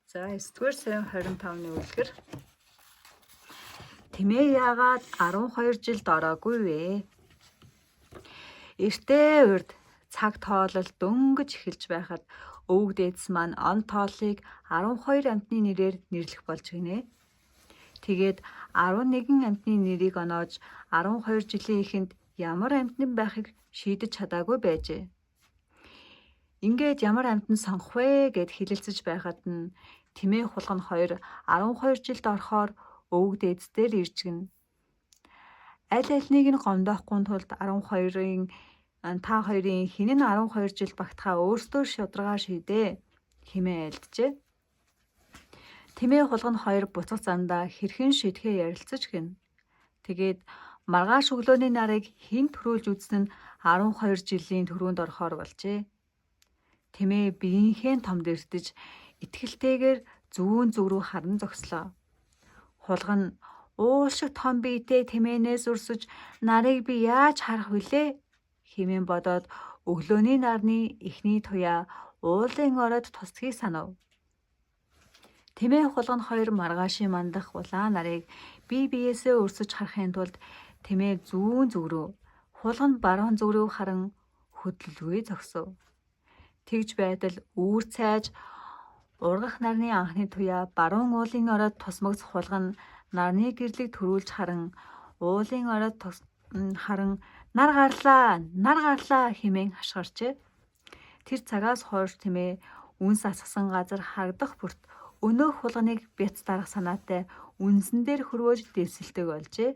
За 9-р сарын 25-ны үлгэр. Тэмээ яагаад 12 жилд ороогүй вэ? Эртээ урд цаг тоолол дөнгөж эхэлж байхад өвөг дээдс маань он тооллыг 12 амьтны нэрээр нэрлэх болж гинэ. Тэгээд 11 амьтны нэрийг оноож 12 жилийн эхэнд ямар амьтан байхыг шийдэж чадаагүй байжээ. Ингээд ямар амьтан сонгох вэ гэд хэлэлцэж байхад нь Тэмээ хулган 2 12 жилд орохоор өвөг дээдсдээр ирж гин. Аль альнийг нь гомдоохгүй тулд 12-ын та хоёрын хэн нь 12 жил багтахаа өөрсдөө шударгаа шийдээ хэмээн альджээ. Тэмээ хулган 2 буцах зандаа хэрхэн шийдэхээ ярилцаж гин. Тэгээд маргааш өглөөний нарыг хэн төрүүлж үзсэн нь 12 жилийн түрүүнд орохоор болжээ. Тэмээ биеийнхээ том дэрдэж итгэлтэйгээр зүүн зүг рүү харан зогслоо. Хулган уул шиг том биетэй Тэмээнээс өрсөж нарыг би яаж харах вүлээ хэмээн бодоод өглөөний нарны эхний туяа уулын ороод тусдгийг санав. Тэмээ хулган 2 маргаашийн мандах улаан нарыг бие биеэсээ өрсөж харахын тулд Тэмээ зүүн зүг рүү, хулган баруун зүг рүү харан хөдөлгөөе зогсов. Тэгж байтал үүр цайж ургах нарны анхны туяа баруун уулын ороод тусмагц хулган нарны гэрлийг төрүүлж харан уулын ороод харан нар гарлаа хэмээн хашгирчээ. Тэр цагаас хойш Тэмээ үнс асгасан газар харагдах бүрт өнөөх хулганыг бяц дарах санаатай үнсэн дээр хөрвөөж дэвсэлдэг болжээ.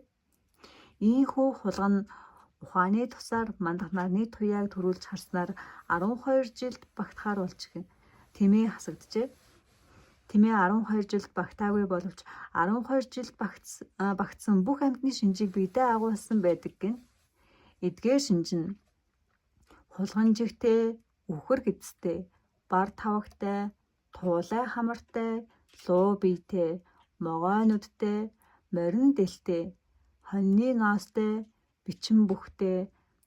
Ийхүү хулган ухааны тусаар мандах нарны туяаг төрүүлж харснаар 12 жилд багтахаар болж гин. Тэмээ хасагджээ. Тэмээ 12 жилд багтаагүй боловч 12 жилд багтсан бүх амьтны шинжийг биедээ агуулсан байдаг гин. Эдгээр шинж нь хулган жигтэй, үхэр гэцтэй, бар тавагтай, туулай хамартай, луу биетэй, могой нүдтэй, морин дэлтэй, хоньны ноостой, бичин бүхтэй,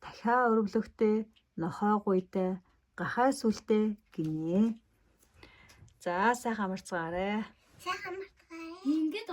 дахиа өрөвлөгтэй, нохой гуйтай, гахай сүлтэй гинэ. За сайхан амарцгаарай. Сайхан амарцгаарай.